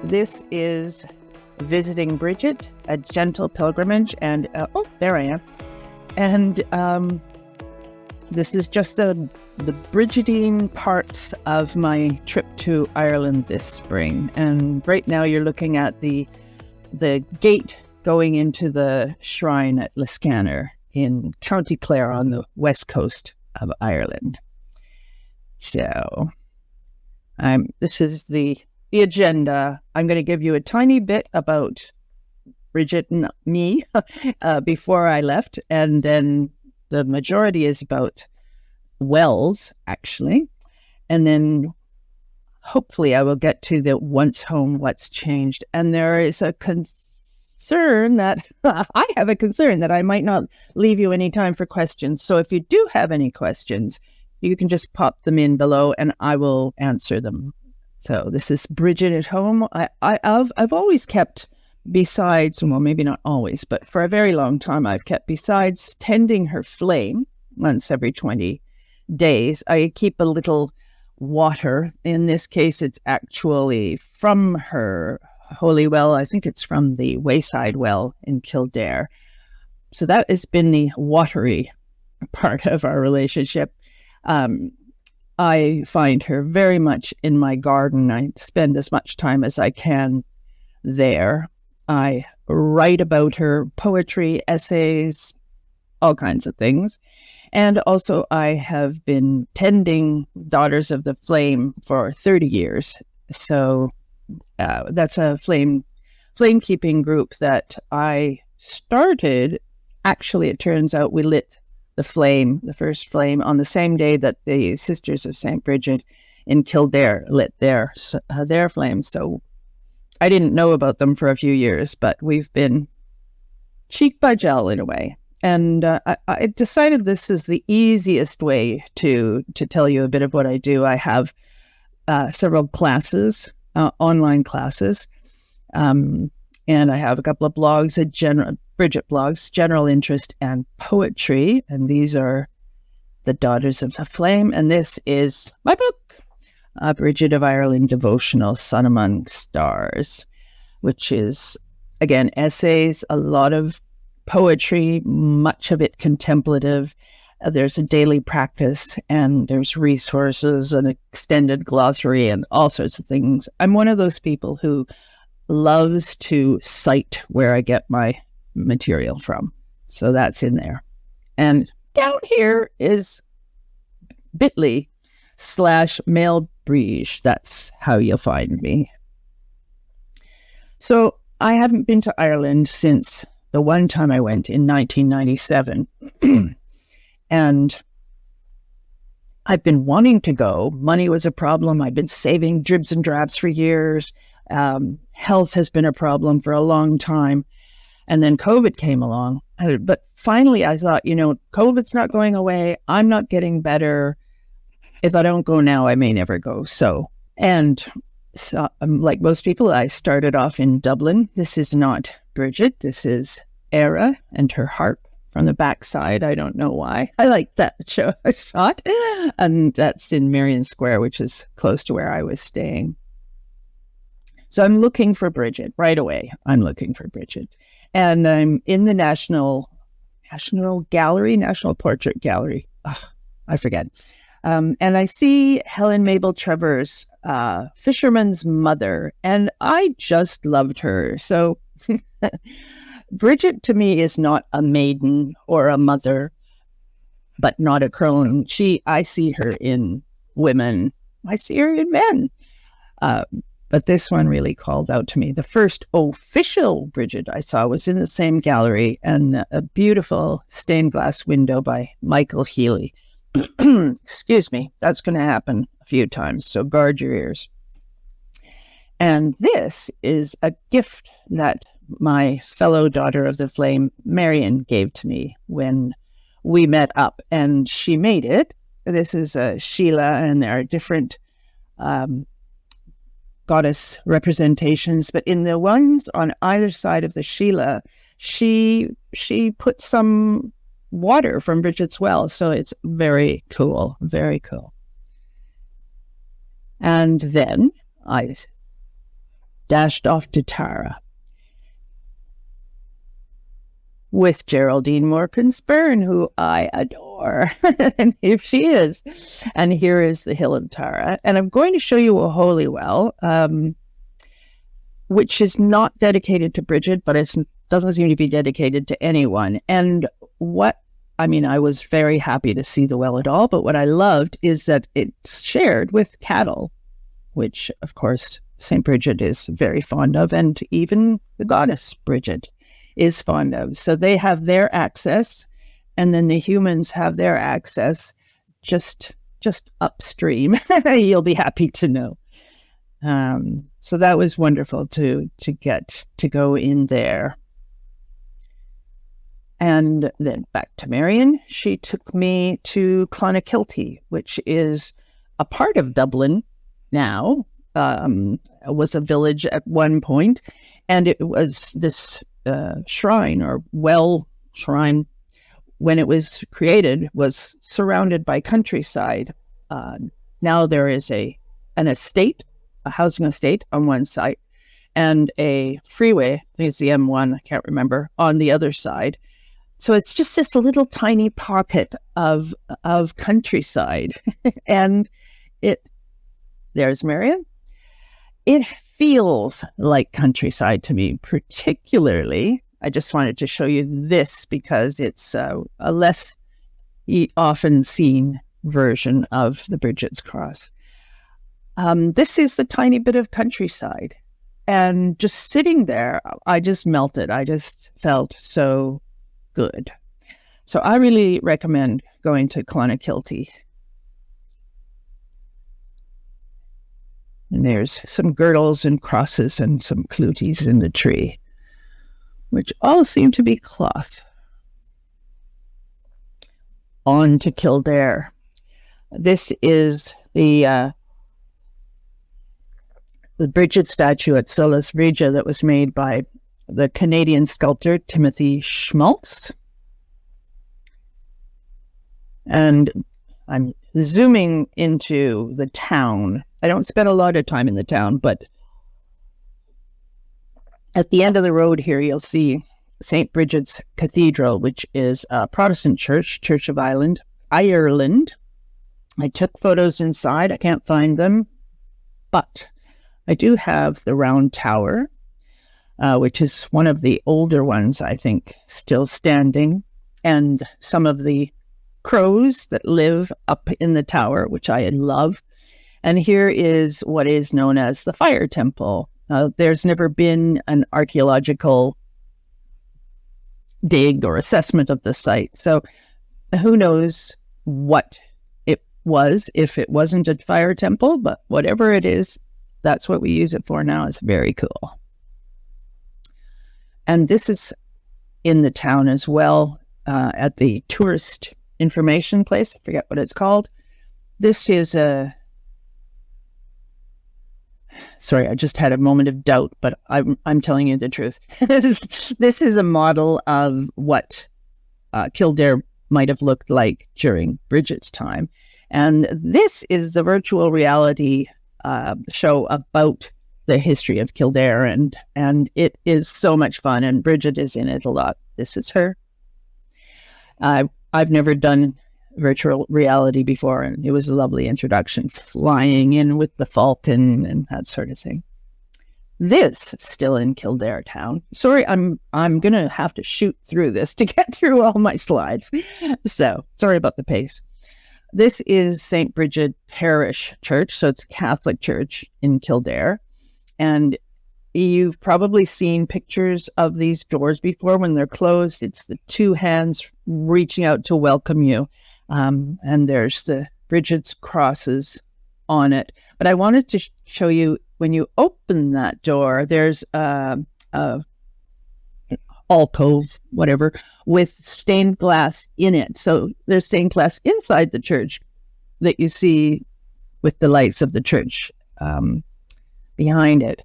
This is Visiting Brigit, a gentle pilgrimage, and there I am. And this is just the Brigidine parts of my trip to Ireland this spring. And right now you're looking at the gate going into the shrine at Liscannor in County Clare on the west coast of Ireland. So this is the agenda. I'm going to give you a tiny bit about Brigit and me before I left, and then the majority is about wells, actually. And then hopefully I will get to the once home, what's changed. And there is a concern that I have a concern that I might not leave you any time for questions. So if you do have any questions, you can just pop them in below and I will answer them. So this is Brigit at home. I've always kept, besides, well, maybe not always, but for a very long time, I've kept, besides tending her flame once every 20 days, I keep a little water. In this case, it's actually from her holy well. I think it's from the Wayside Well in Kildare. So that has been the watery part of our relationship. I find her very much in my garden. I spend as much time as I can there. I write about her poetry, essays, all kinds of things. And also I have been tending Daughters of the Flame for 30 years. So that's a flame-keeping group that I started. Actually, it turns out we lit the first flame, on the same day that the Sisters of St. Brigid in Kildare lit their flame. So I didn't know about them for a few years, but we've been cheek by jowl in a way. And I decided this is the easiest way to tell you a bit of what I do. I have several classes, online classes, and I have a couple of blogs, Brigit blogs, General Interest and Poetry. And these are the Daughters of the Flame. And this is my book, Brigit of Ireland Devotional, Sun Among Stars, which is, again, essays, a lot of poetry, much of it contemplative. There's a daily practice and there's resources, an extended glossary and all sorts of things. I'm one of those people who loves to cite where I get my material from. So that's in there. And down here is bit.ly/Mael Brigde. That's how you'll find me. So I haven't been to Ireland since the one time I went in 1997. And I've been wanting to go. Money was a problem. I've been saving dribs and drabs for years. Health has been a problem for a long time. And then COVID came along. But finally, I thought, COVID's not going away. I'm not getting better. If I don't go now, I may never go. So like most people, I started off in Dublin. This is not Brigit. This is Era and her harp from the backside. I don't know why. I like that shot. And that's in Merrion Square, which is close to where I was staying. So I'm looking for Brigit right away. I'm looking for Brigit. And I'm in the National Portrait Gallery. I forget. And I see Helen Mabel Trevor's Fisherman's Mother, and I just loved her. So Brigit to me is not a maiden or a mother, but not a crone. I see her in women. I see her in men. But this one really called out to me. The first official Brigit I saw was in the same gallery, and a beautiful stained glass window by Michael Healy. Excuse me, that's going to happen a few times, so guard your ears. And this is a gift that my fellow Daughter of the Flame, Marion, gave to me when we met up, and she made it. This is a Sheila, and there are different goddess representations, but in the ones on either side of the Sheila, she put some water from Brigit's well, so it's very cool, very cool. And then I dashed off to Tara with Geraldine Morgan-Spurn, who I adore. And here she is. And here is the Hill of Tara. And I'm going to show you a holy well, which is not dedicated to Brigid, but it doesn't seem to be dedicated to anyone. And I was very happy to see the well at all, but what I loved is that it's shared with cattle, which, of course, St. Brigid is very fond of, and even the goddess Brigid is fond of. So they have their access, and then the humans have their access just upstream. You'll be happy to know. So that was wonderful to get to go in there. And then back to Marion. She took me to Clonakilty, which is a part of Dublin now. It was a village at one point, and it was this shrine or well shrine, when it was created, was surrounded by countryside. Now there is an estate, a housing estate on one side, and a freeway, I think it's the M1, I can't remember, on the other side. So it's just this little tiny pocket of countryside. And there's Marion. It feels like countryside to me, particularly. I just wanted to show you this because it's a less often seen version of the Brigid's Cross. This is the tiny bit of countryside. And just sitting there, I just melted. I just felt so good. So I really recommend going to Clonakilty. And there's some girdles and crosses and some clooties in the tree, which all seem to be cloth. On to Kildare. This is the Brigid statue at Solas Regia that was made by the Canadian sculptor Timothy Schmaltz. And I'm zooming into the town. I don't spend a lot of time in the town, but at the end of the road here, you'll see St. Brigid's Cathedral, which is a Protestant church, Church of Ireland. I took photos inside. I can't find them, but I do have the round tower, which is one of the older ones, I think, still standing, and some of the crows that live up in the tower, which I love. And here is what is known as the Fire Temple. There's never been an archaeological dig or assessment of the site. So who knows what it was if it wasn't a fire temple, but whatever it is, that's what we use it for now. It's very cool. And this is in the town as well, at the tourist information place. I forget what it's called. This is sorry, I just had a moment of doubt, but I'm telling you the truth. This is a model of what Kildare might have looked like during Brigid's time. And this is the virtual reality show about the history of Kildare, and it is so much fun, and Brigid is in it a lot. This is her. I've never done virtual reality before, and it was a lovely introduction, flying in with the Falcon and that sort of thing. This still in Kildare town. Sorry, I'm gonna have to shoot through this to get through all my slides, so sorry about the pace. This is St. Brigid Parish Church, so it's a Catholic church in Kildare, and you've probably seen pictures of these doors before. When they're closed, it's the two hands reaching out to welcome you. And there's the Brigid's crosses on it. But I wanted to show you, when you open that door, there's a alcove, whatever, with stained glass in it. So there's stained glass inside the church that you see with the lights of the church behind it.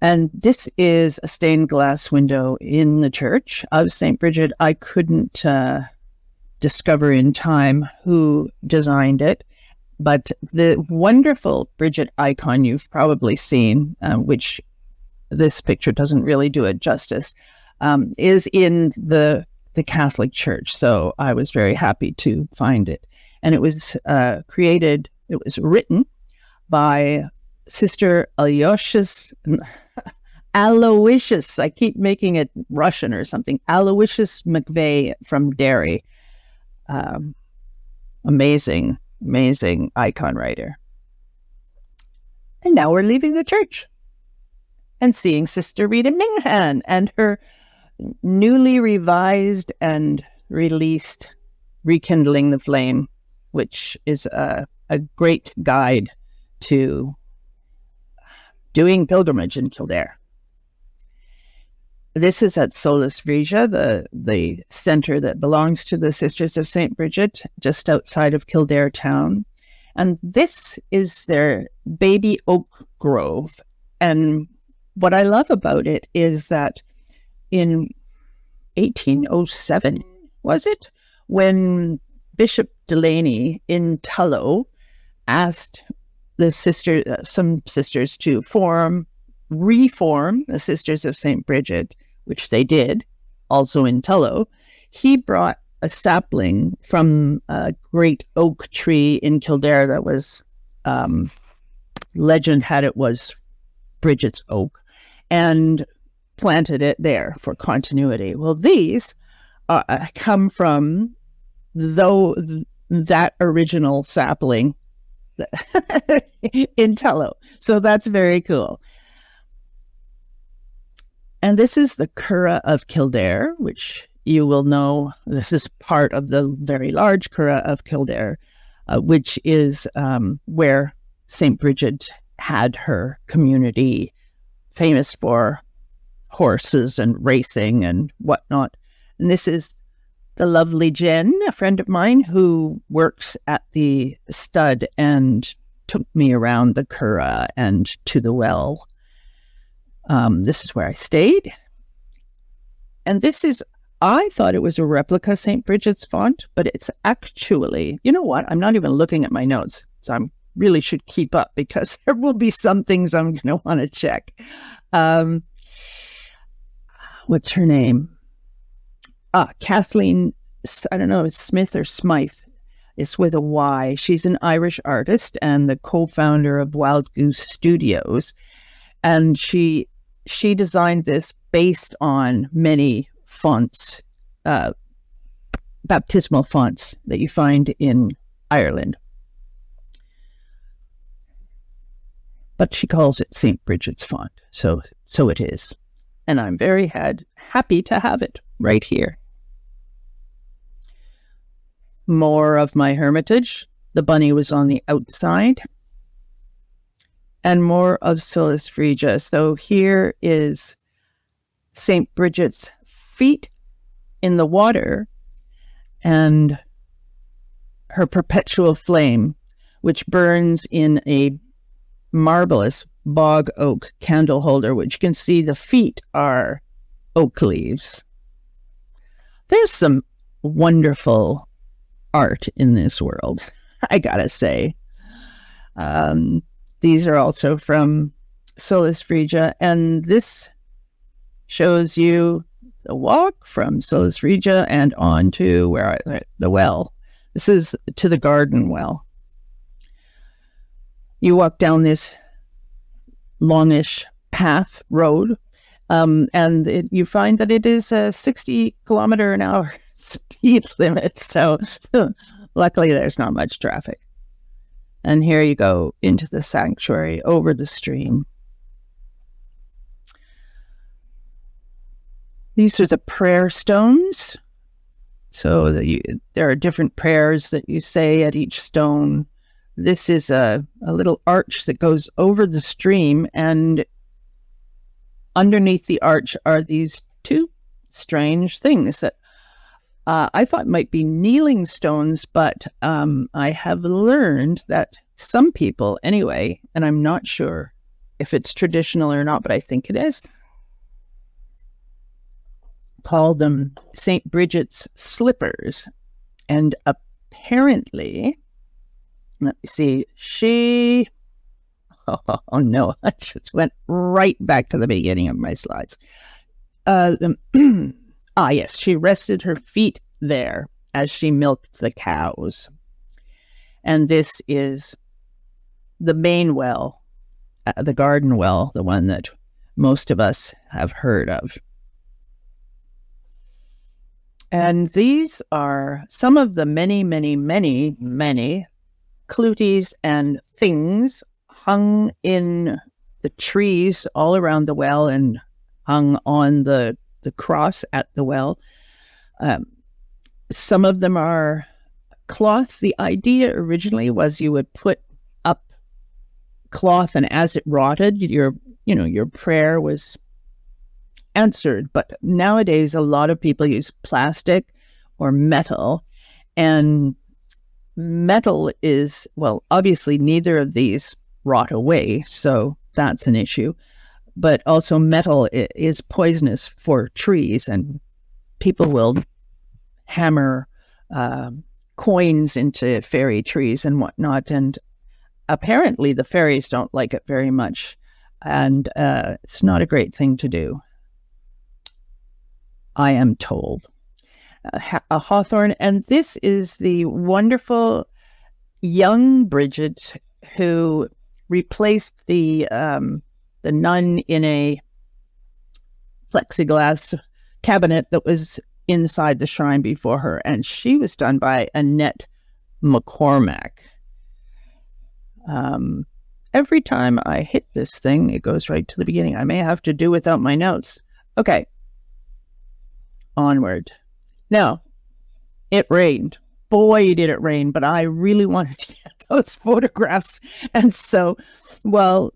And this is a stained glass window in the church of St. Brigid. I couldn't discover in time who designed it, But the wonderful Brigit icon you've probably seen, which this picture doesn't really do it justice, is in the Catholic Church. So I was very happy to find it. And it was written by Sister Aloysius, I keep making it Russian or something, Aloysius McVeigh from Derry. Amazing icon writer. And now we're leaving the church and seeing Sister Rita Minghan and her newly revised and released Rekindling the Flame, which is a great guide to doing pilgrimage in Kildare. This is at Solis Vrija, the center that belongs to the Sisters of St. Brigid, just outside of Kildare town. And this is their baby oak grove. And what I love about it is that in 1807, was it, when Bishop Delaney in Tullow asked some sisters to reform the Sisters of St. Brigid, which they did, also in Tullow, he brought a sapling from a great oak tree in Kildare that was, legend had it was Brigid's oak, and planted it there for continuity. Well, these come from that original sapling in Tullow. So that's very cool. And this is the Curragh of Kildare, which you will know, this is part of the very large Curragh of Kildare, which is where St. Brigid had her community, famous for horses and racing and whatnot. And this is the lovely Jen, a friend of mine who works at the stud and took me around the Curragh and to the well. This is where I stayed. And this is, I thought it was a replica St. Brigid's font, but it's actually, you know what? I'm not even looking at my notes. So I really should keep up because there will be some things I'm going to want to check. What's her name? Kathleen, I don't know, it's Smith or Smythe. It's with a Y. She's an Irish artist and the co-founder of Wild Goose Studios. And she designed this based on many fonts, baptismal fonts that you find in Ireland. But she calls it St. Brigid's font. So it is. And I'm very happy to have it right here. More of my hermitage. The bunny was on the outside. And more of Solis Vrija. So here is St. Brigid's feet in the water and her perpetual flame, which burns in a marvelous bog oak candle holder, which you can see the feet are oak leaves. There's some wonderful art in this world, I gotta say. These are also from Solis Vrija, and this shows you the walk from Solis Vrija and on to the well. This is to the garden well. You walk down this longish path road, and you find that it is a 60-kilometer-an-hour speed limit. So luckily, there's not much traffic. And here you go into the sanctuary over the stream. These are the prayer stones. So there are different prayers that you say at each stone. This is a little arch that goes over the stream, and underneath the arch are these two strange things that I thought might be kneeling stones, but I have learned that some people, anyway, and I'm not sure if it's traditional or not, but I think it is, call them St. Brigid's slippers. And apparently, Let me see. Oh no, I just went right back to the beginning of my slides. Yes, she rested her feet there as she milked the cows. And this is the main well, the garden well, the one that most of us have heard of. And these are some of the many, many, many, many cluties and things hung in the trees all around the well and hung on the cross at the well. Some of them are cloth. The idea originally was you would put up cloth, and as it rotted, your prayer was answered. But nowadays, a lot of people use plastic or metal, and metal is, well, obviously neither of these rot away, so that's an issue. But also metal is poisonous for trees, and people will hammer coins into fairy trees and whatnot. And apparently the fairies don't like it very much, and it's not a great thing to do, I am told. A hawthorn, and this is the wonderful young Brigit who replaced the nun in a plexiglass cabinet that was inside the shrine before her, and she was done by Annette McCormack. Every time I hit this thing, it goes right to the beginning. I may have to do without my notes. Okay. Onward. Now, it rained. Boy, did it rain, but I really wanted to get those photographs. And so, well,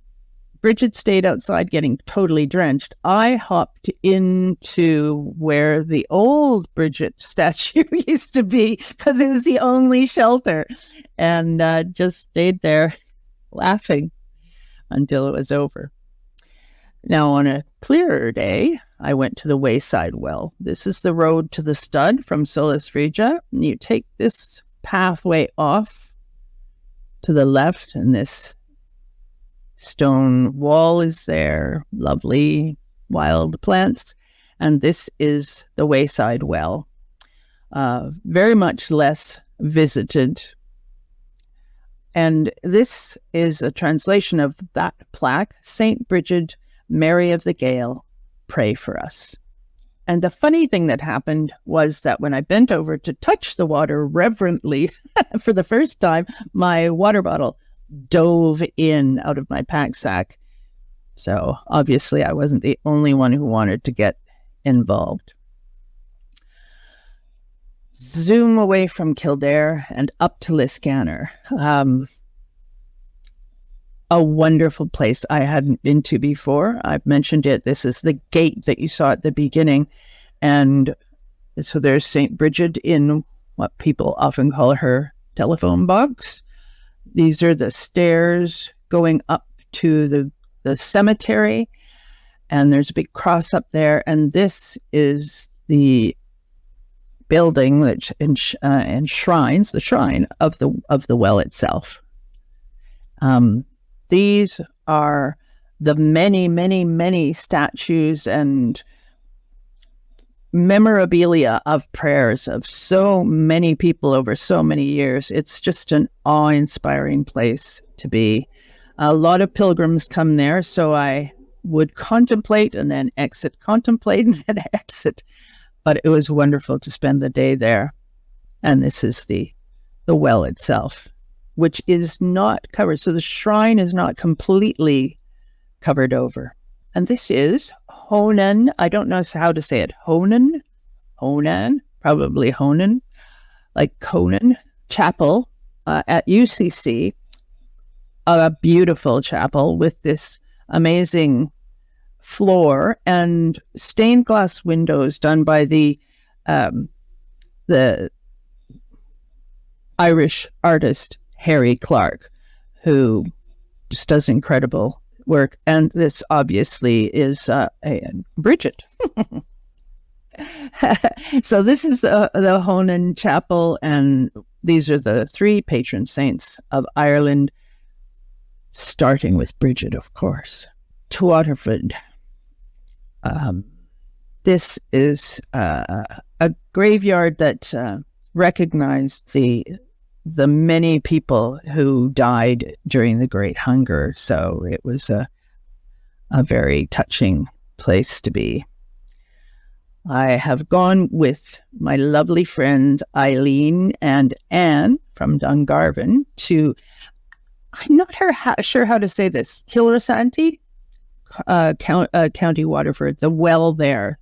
Brigit stayed outside getting totally drenched. I hopped into where the old Brigit statue used to be, because it was the only shelter, and just stayed there laughing until it was over. Now, on a clearer day, I went to the wayside well. This is the road to the stud from Solis Frigga. You take this pathway off to the left, and this stone wall is there, lovely wild plants, and this is the wayside well. Very much less visited. And this is a translation of that plaque, Saint Brigid, Mary of the Gale, pray for us. And the funny thing that happened was that when I bent over to touch the water reverently for the first time, my water bottle dove in out of my pack sack. So obviously I wasn't the only one who wanted to get involved. Zoom away from Kildare and up to Liscannor. A wonderful place I hadn't been to before. I've mentioned it. This is the gate that you saw at the beginning. And so there's St. Brigid in what people often call her telephone box. These are the stairs going up to the cemetery. And there's a big cross up there. And this is the building that enshrines the shrine of the well itself. These are the many, many, many statues and memorabilia of prayers of so many people over so many years. It's just an awe-inspiring place to be. A lot of pilgrims come there, so I would contemplate and then exit, contemplate and then exit. But it was wonderful to spend the day there. And this is the well itself, which is not covered. So the shrine is not completely covered over. And this is Honan. I don't know how to say it. Honan, probably Honan, like Conan Chapel at UCC. A beautiful chapel with this amazing floor and stained glass windows done by the Irish artist Harry Clark, who just does incredible work. And this obviously is Brigit. So this is the Honan Chapel, and these are the three patron saints of Ireland, starting with Brigit, of course. To Waterford. This is a graveyard that recognized the many people who died during the Great Hunger. So it was a very touching place to be. I have gone with my lovely friends Eileen and Anne from Dungarvan to, I'm not sure how to say this, Kilrasanti, County Waterford, the well there,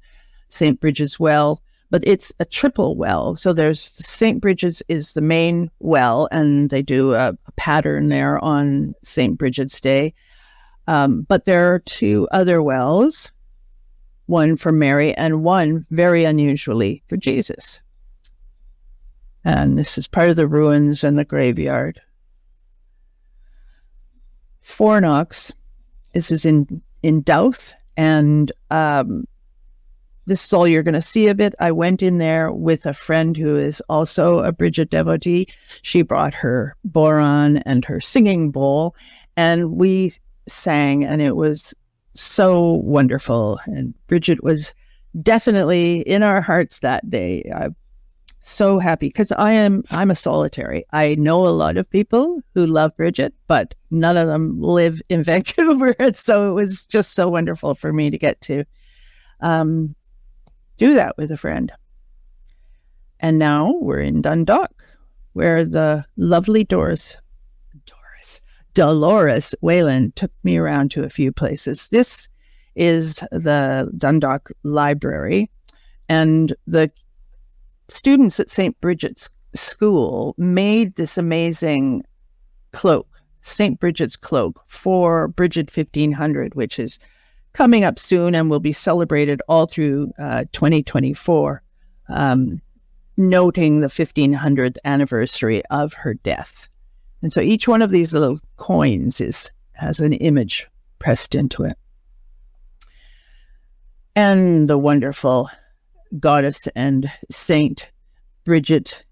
St. Brigid's Well, but it's a triple well. So there's St. Brigid's is the main well, and they do a pattern there on St. Brigid's Day. But there are two other wells, one for Mary and one, very unusually, for Jesus. And this is part of the ruins and the graveyard. Fornox, this is in Douth, and this is all you're going to see of it. I went in there with a friend who is also a Brigid devotee. She brought her boron and her singing bowl, and we sang, and it was so wonderful. And Brigid was definitely in our hearts that day. I'm so happy because I'm a solitary. I know a lot of people who love Brigid, but none of them live in Vancouver. So it was just so wonderful for me to get to do that with a friend. And now we're in Dundalk, where the lovely Dolores Whalen took me around to a few places. This is the Dundalk Library, and the students at St. Brigid's School made this amazing cloak, St. Brigid's cloak, for Brigid 1500, which is coming up soon and will be celebrated all through 2024, noting the 1500th anniversary of her death. And so each one of these little coins has an image pressed into it. And the wonderful goddess and saint Brigit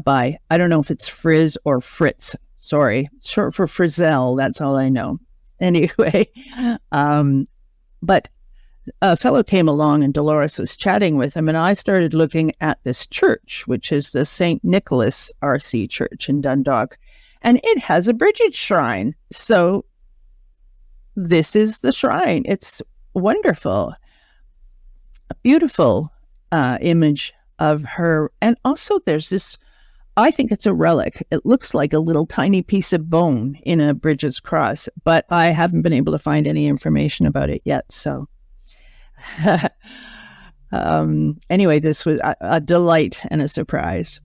by, I don't know if it's Frizz or Fritz, sorry, short for Frizzell, that's all I know. Anyway, but a fellow came along and Dolores was chatting with him, and I started looking at this church, which is the St. Nicholas RC Church in Dundalk, and it has a Brigid shrine. So this is the shrine. It's wonderful. A beautiful image of her. And also there's this, I think it's a relic. It looks like a little tiny piece of bone in a Brigid's cross, but I haven't been able to find any information about it yet. So anyway, this was a delight and a surprise.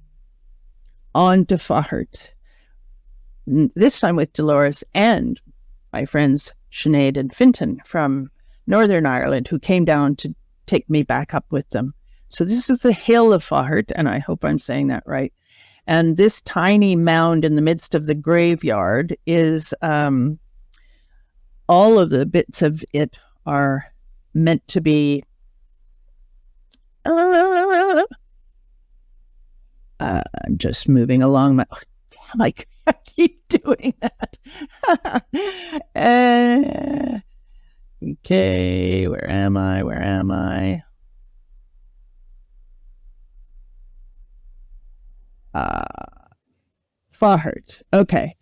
On to Fahrt. This time with Dolores and my friends Sinead and Fintan from Northern Ireland, who came down to take me back up with them. So this is the hill of Fahrt, and I hope I'm saying that right. And this tiny mound in the midst of the graveyard is, all of the bits of it are meant to be, I'm just moving along my, damn, I keep doing that. Okay, where am I? Fahrt. Okay.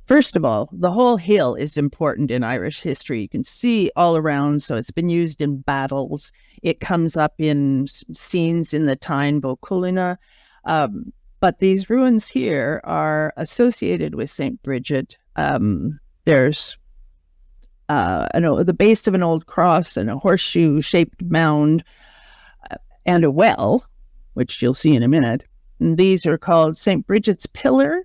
First of all, the whole hill is important in Irish history. You can see all around, so it's been used in battles. It comes up in scenes in the Tyne Bocúlna. But these ruins here are associated with St. Brigid. There's the base of an old cross and a horseshoe-shaped mound and a well, which you'll see in a minute. And these are called St. Brigid's Pillar,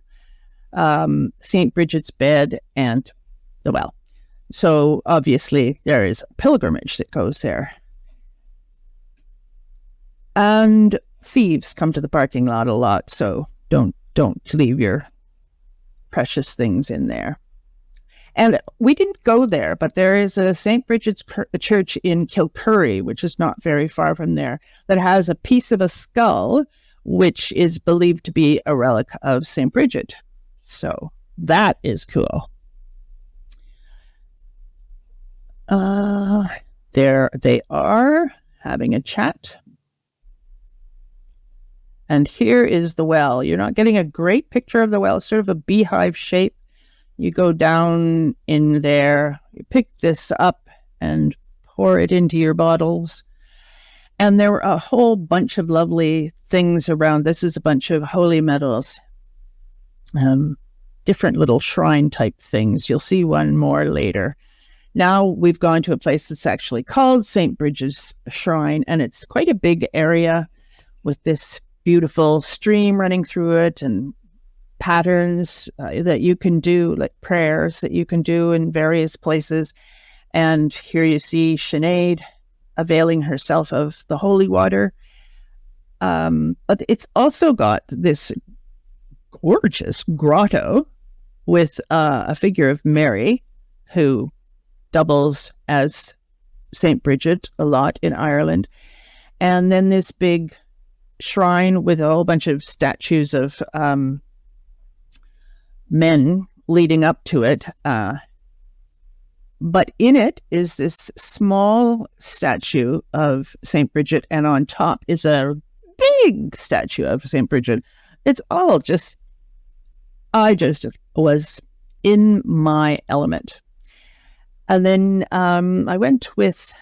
St. Brigid's Bed, and the well. So obviously there is a pilgrimage that goes there. And thieves come to the parking lot a lot, so don't leave your precious things in there. And we didn't go there, but there is a St. Brigid's Church in Kilcurry, which is not very far from there, that has a piece of a skull which is believed to be a relic of St. Brigid. So that is cool. There they are having a chat. And here is the well. You're not getting a great picture of the well. It's sort of a beehive shape. You go down in there, you pick this up and pour it into your bottles. And there were a whole bunch of lovely things around. This is a bunch of holy medals, different little shrine type things. You'll see one more later. Now we've gone to a place that's actually called St. Brigid's Shrine, and it's quite a big area with this beautiful stream running through it and patterns that you can do, like prayers that you can do in various places. And here you see Sinead availing herself of the holy water. But it's also got this gorgeous grotto with a figure of Mary, who doubles as St. Brigid a lot in Ireland. And then this big shrine with a whole bunch of statues of men leading up to it. But in it is this small statue of St. Brigid, and on top is a big statue of St. Brigid. It's all just, I just was in my element. And then I went with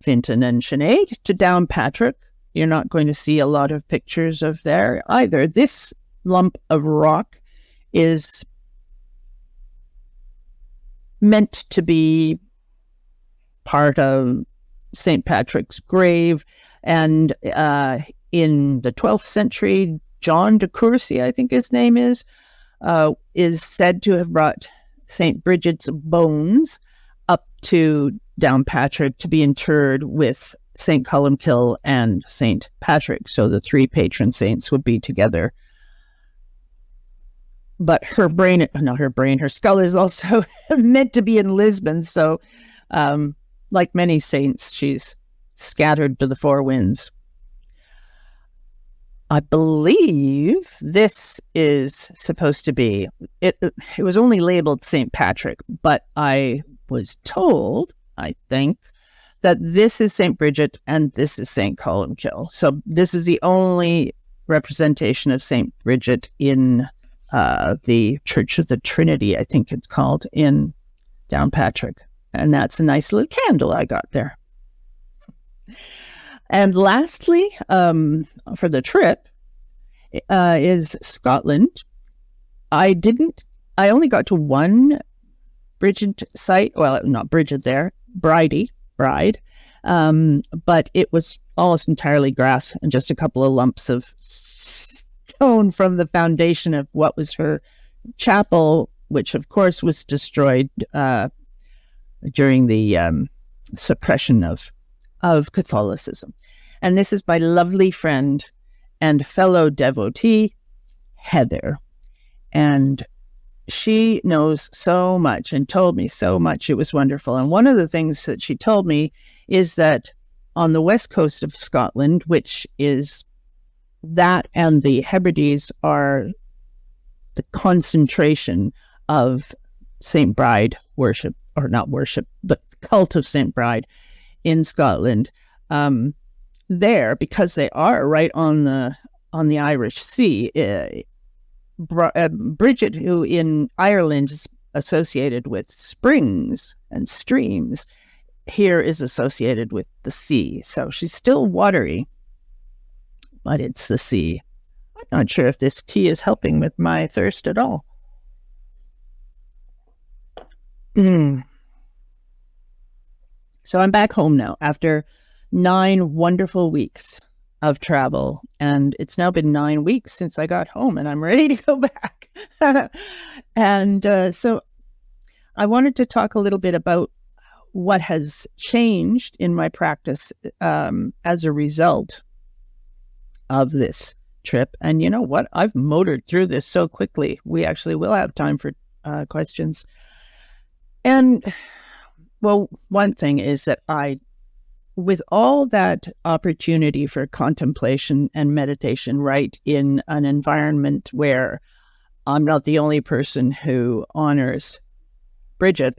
Vinton and Sinead to Downpatrick. You're not going to see a lot of pictures of there either. This lump of rock is meant to be part of St. Patrick's grave. And in the 12th century, John de Courcy, I think his name is said to have brought St. Brigid's bones up to Downpatrick to be interred with St. Columkill and St. Patrick. So the three patron saints would be together. But her skull is also meant to be in Lisbon. So like many saints, she's scattered to the four winds. I believe this is supposed to be, it was only labeled St. Patrick, but I was told, I think, that this is St. Brigid and this is St. Columkill. So this is the only representation of St. Brigid in the Church of the Trinity, I think it's called, in Downpatrick. And that's a nice little candle I got there. And lastly, for the trip, is Scotland. I only got to one Brigid site. Well, not Brigid there, bride. But it was almost entirely grass and just a couple of lumps of stone from the foundation of what was her chapel, which of course was destroyed during the suppression of Catholicism. And this is my lovely friend and fellow devotee, Heather. And she knows so much and told me so much. It was wonderful. And one of the things that she told me is that on the west coast of Scotland, which is that and the Hebrides are the concentration of St. Bride worship, or not worship, but cult of St. Bride in Scotland. There, because they are right on the Irish Sea, Brigid, who in Ireland is associated with springs and streams, here is associated with the sea. So she's still watery, but it's the sea. I'm not sure if this tea is helping with my thirst at all. So I'm back home now after 9 wonderful weeks of travel, and it's now been 9 weeks since I got home, and I'm ready to go back. And so I wanted to talk a little bit about what has changed in my practice as a result of this trip. And you know what? I've motored through this so quickly. We actually will have time for questions. And well, one thing is that I with all that opportunity for contemplation and meditation, right, in an environment where I'm not the only person who honors Brigit,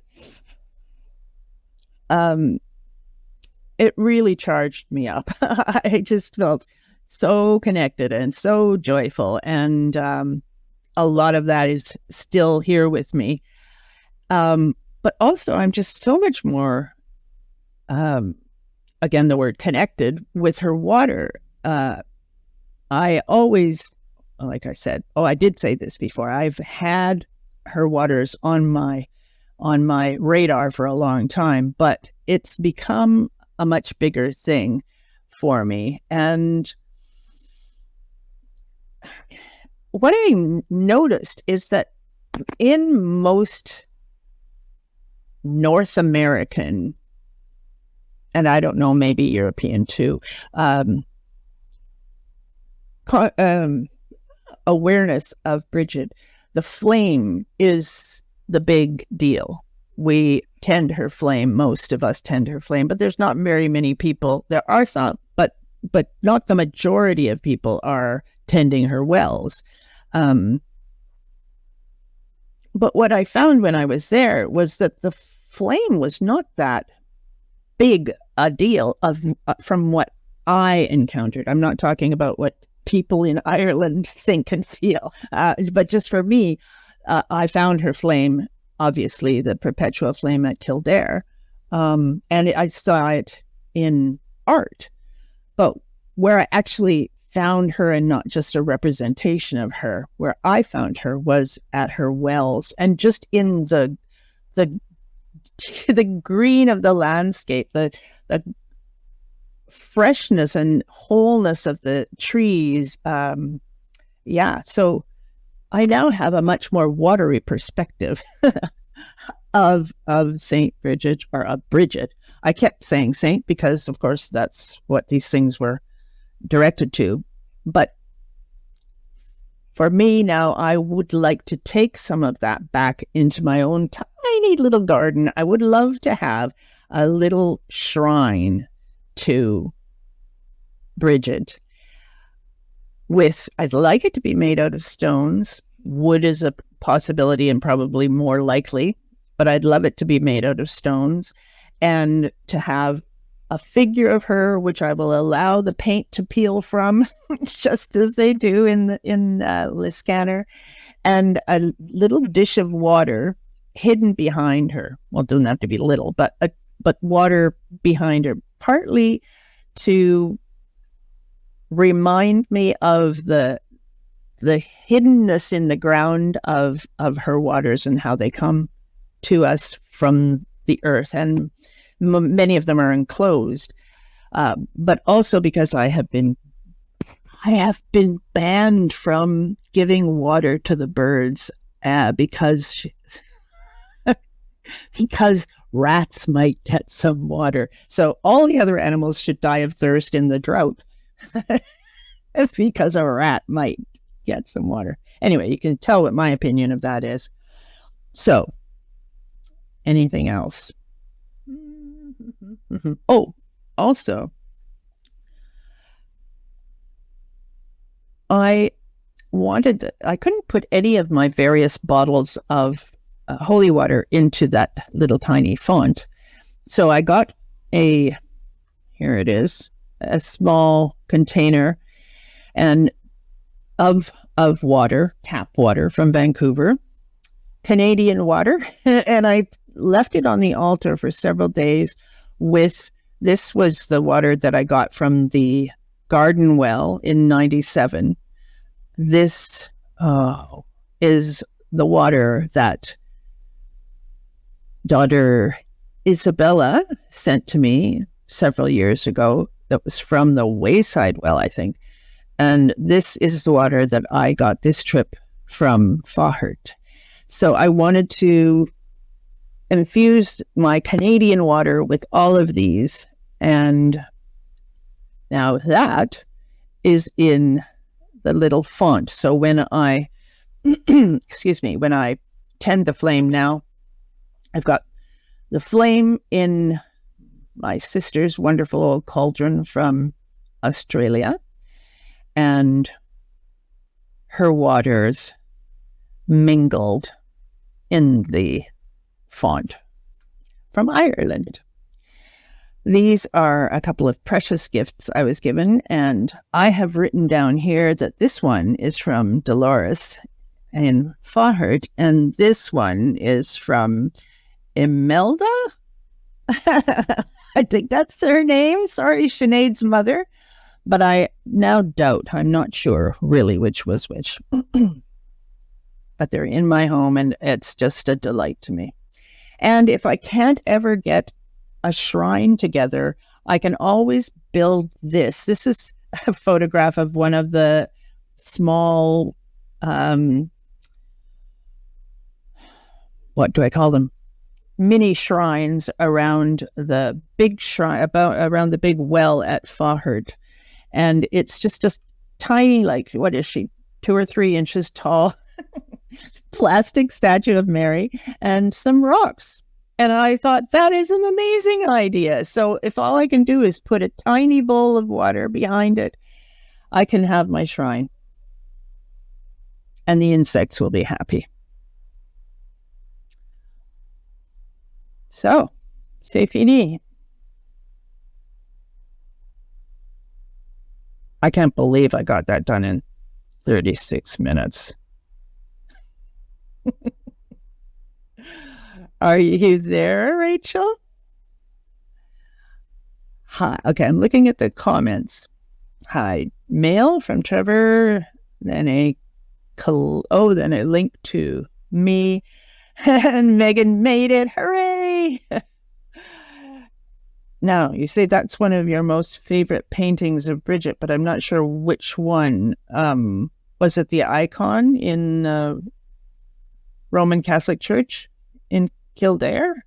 it really charged me up. I just felt so connected and so joyful. And a lot of that is still here with me. But also, I'm just so much more, again, the word connected with her water. I always, like I said, I did say this before, I've had her waters on my radar for a long time, but it's become a much bigger thing for me. And what I noticed is that in most North American, and I don't know, maybe European too, awareness of Brigit, the flame is the big deal. We tend her flame. Most of us tend her flame, but there's not very many people. There are some, but not the majority of people are tending her wells. But what I found when I was there was that the flame was not that big a deal from what I encountered. I'm not talking about what people in Ireland think and feel, but just for me, I found her flame, obviously the perpetual flame at Kildare, and I saw it in art. But where I actually found her, and not just a representation of her, where I found her was at her wells, and just in the green of the landscape, the freshness and wholeness of the trees. So I now have a much more watery perspective of Saint Brigid, or of Brigit. I kept saying saint because, of course, that's what these things were directed to. But for me now, I would like to take some of that back into my own tiny little garden. I would love to have a little shrine to Brigid. I'd like it to be made out of stones. Wood is a possibility and probably more likely, but I'd love it to be made out of stones, and to have a figure of her, which I will allow the paint to peel from, just as they do in Liscannor, and a little dish of water hidden behind her. Well, it doesn't have to be little, but water behind her, partly to remind me of the hiddenness in the ground of her waters and how they come to us from the earth. And many of them are enclosed, but also because I have been banned from giving water to the birds because rats might get some water. So all the other animals should die of thirst in the drought because a rat might get some water. Anyway, you can tell what my opinion of that is. So, anything else? Oh, also, I couldn't put any of my various bottles of holy water into that little tiny font. So I got here it is, a small container and of water, tap water from Vancouver, Canadian water, and I left it on the altar for several days this was the water that I got from the garden well in 97. This is the water that daughter Isabella sent to me several years ago. That was from the Wayside well, I think. And this is the water that I got this trip from Faughart. So I wanted to infuse my Canadian water with all of these. And now that is in the little font. So when I, when I tend the flame now, I've got the flame in my sister's wonderful old cauldron from Australia, and her waters mingled in the font from Ireland. These are a couple of precious gifts I was given, and I have written down here that this one is from Dolores in Faughart, and this one is from Imelda. I think that's her name. Sorry, Sinead's mother. But I now doubt, I'm not sure really which was which. But they're in my home, and it's just a delight to me. And if I can't ever get a shrine together, I can always build this. This is a photograph of one of the small, what do I call them? Mini shrines around the big shrine, around the big well at Faughart. And it's just a tiny, like, what is she, 2 or 3 inches tall, plastic statue of Mary and some rocks. And I thought, that is an amazing idea. So if all I can do is put a tiny bowl of water behind it, I can have my shrine. And the insects will be happy. So, c'est fini. I can't believe I got that done in 36 minutes. Are you there, Rachel? Hi. Okay, I'm looking at the comments. Hi. Mail from Trevor, then a link to me. And Megan made it. Hooray! Now, you say that's one of your most favorite paintings of Brigit, but I'm not sure which one. Was it the icon in Roman Catholic Church in Kildare?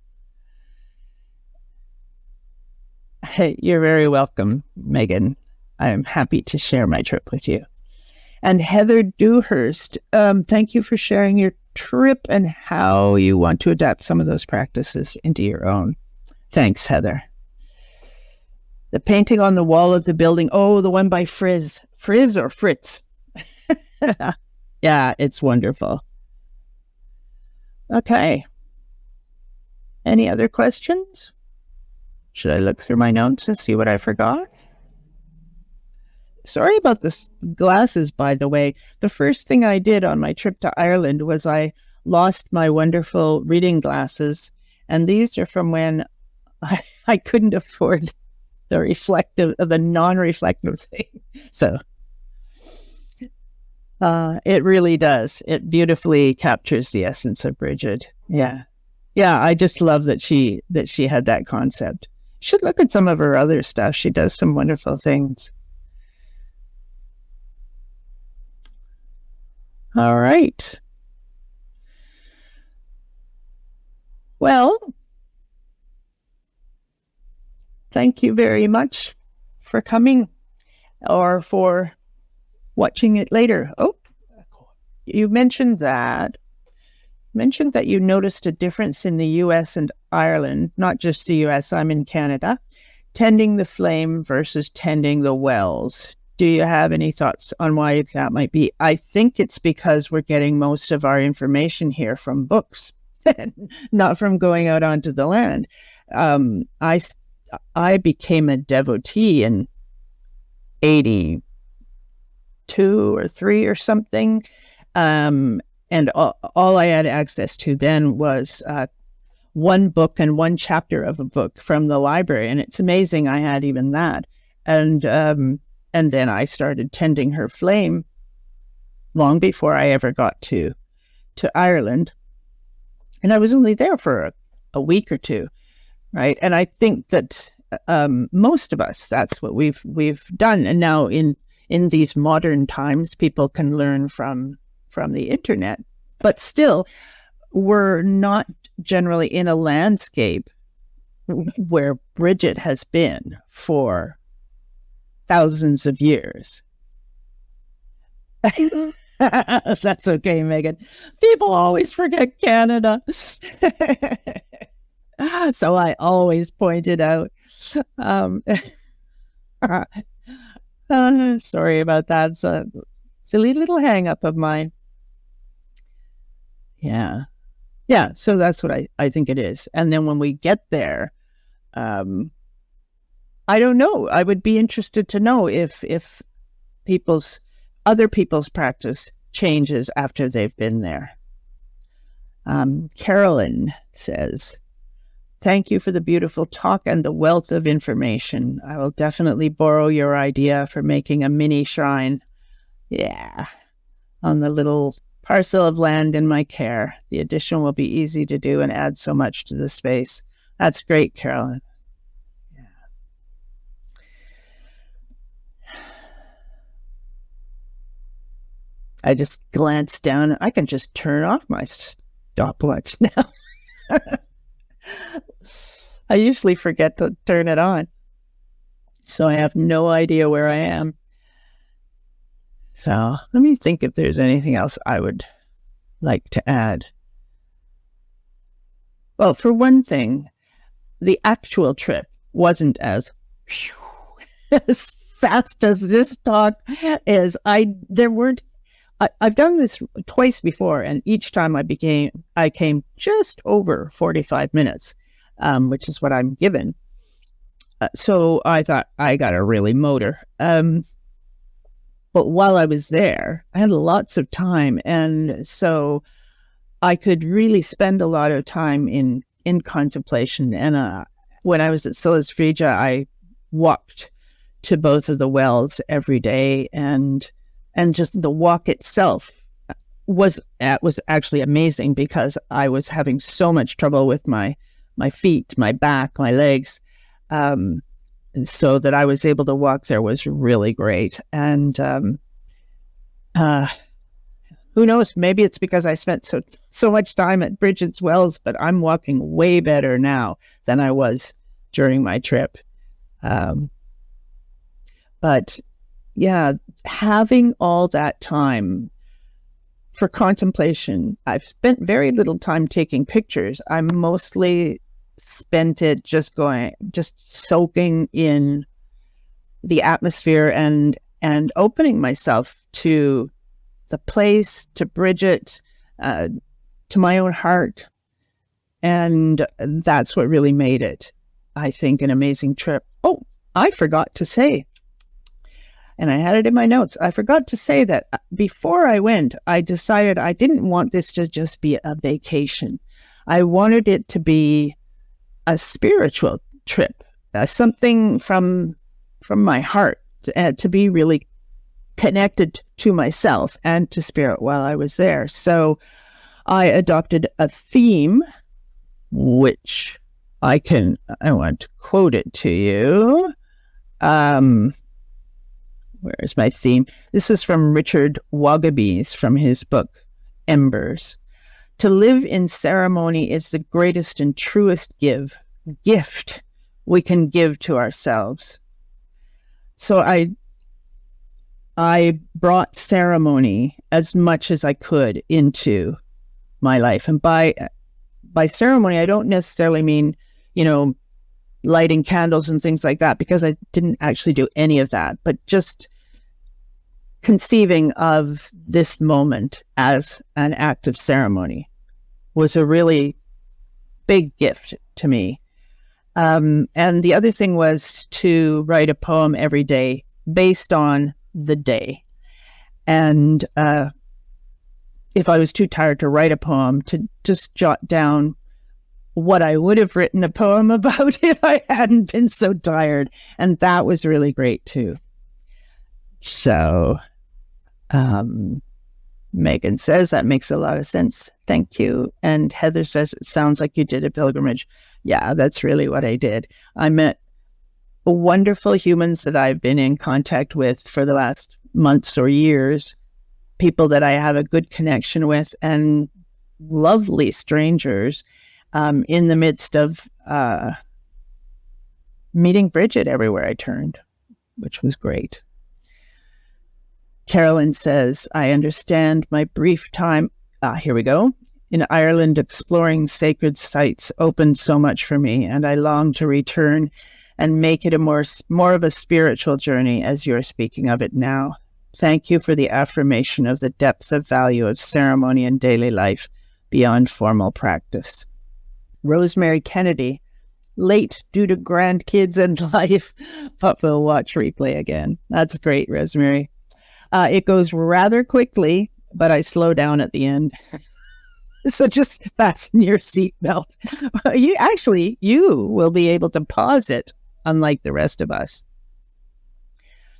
Hey, you're very welcome, Megan. I am happy to share my trip with you. And Heather Dewhurst, thank you for sharing your trip and how you want to adapt some of those practices into your own. Thanks, Heather. The painting on the wall of the building. Oh, the one by Frizz. Frizz or Fritz? Yeah, it's wonderful. Okay. Any other questions? Should I look through my notes and see what I forgot? Sorry about the glasses, by the way. The first thing I did on my trip to Ireland was I lost my wonderful reading glasses. And these are from when I couldn't afford the non-reflective thing. So it really does. It beautifully captures the essence of Brigit. Yeah. Yeah, I just love that she had that concept. Should look at some of her other stuff. She does some wonderful things. All right. Well, thank you very much for coming or for watching it later. Oh, you mentioned that you noticed a difference in the US and Ireland, not just the US, I'm in Canada, tending the flame versus tending the wells. Do you have any thoughts on why that might be? I think it's because we're getting most of our information here from books, not from going out onto the land. I became a devotee in 82 or 3 or something. And all I had access to then was one book and one chapter of a book from the library. And it's amazing I had even that. And then I started tending her flame long before I ever got to Ireland. And I was only there for a week or two, right? And I think that most of us, that's what we've done. And now in these modern times, people can learn from the internet. But still, we're not generally in a landscape where Brigit has been for thousands of years. That's okay, Megan. People always forget Canada. So I always point it out. um, sorry about that. It's a silly little hang-up of mine. Yeah. Yeah, so that's what I think it is. And then when we get there, I don't know. I would be interested to know if other people's practice changes after they've been there. Carolyn says, "Thank you for the beautiful talk and the wealth of information. I will definitely borrow your idea for making a mini shrine. Yeah, on the little parcel of land in my care. The addition will be easy to do and add so much to the space." That's great, Carolyn. Yeah. I just glanced down. I can just turn off my stopwatch now. I usually forget to turn it on, so I have no idea where I am. So let me think if there's anything else I would like to add. Well, for one thing, the actual trip wasn't as fast as this talk is. I've done this twice before, and each time I came just over 45 minutes, which is what I'm given. So I thought I got to really motor. But while I was there, I had lots of time, and so I could really spend a lot of time in contemplation. And when I was at Solis Frija, I walked to both of the wells every day, and just the walk itself was actually amazing, because I was having so much trouble with my feet, my back, my legs. So that I was able to walk there was really great. And who knows, maybe it's because I spent so much time at Brigit's wells, but I'm walking way better now than I was during my trip. But yeah, having all that time for contemplation, I've spent very little time taking pictures. I mostly spent it just soaking in the atmosphere and opening myself to the place, to Brigit, to my own heart. And that's what really made it, I think, an amazing trip. Oh, I forgot to say, and I had it in my notes, I forgot to say that before I went, I decided I didn't want this to just be a vacation. I wanted it to be a spiritual trip, something from my heart, to be really connected to myself and to spirit while I was there. So I adopted a theme, which I want to quote it to you. Where's my theme? This is from Richard Wagabees from his book, Embers. "To live in ceremony is the greatest and truest gift we can give to ourselves." So I brought ceremony as much as I could into my life. And by ceremony, I don't necessarily mean, lighting candles and things like that, because I didn't actually do any of that, but just conceiving of this moment as an act of ceremony was a really big gift to me. And the other thing was to write a poem every day based on the day. And if I was too tired to write a poem, to just jot down what I would have written a poem about if I hadn't been so tired. And that was really great too. So Megan says, that makes a lot of sense. Thank you. And Heather says, it sounds like you did a pilgrimage. Yeah, that's really what I did. I met wonderful humans that I've been in contact with for the last months or years, people that I have a good connection with, and lovely strangers in the midst of meeting Brigit everywhere I turned, which was great. Carolyn says, I understand my brief time, here we go, in Ireland exploring sacred sites opened so much for me, and I long to return and make it a more of a spiritual journey as you're speaking of it now. Thank you for the affirmation of the depth of value of ceremony in daily life beyond formal practice. Rosemary Kennedy, late due to grandkids and life, but we'll watch replay again. That's great, Rosemary. It goes rather quickly, but I slow down at the end. So just fasten your seatbelt. You will be able to pause it, unlike the rest of us.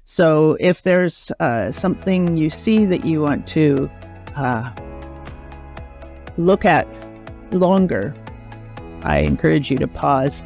So if there's something you see that you want to look at longer, I encourage you to pause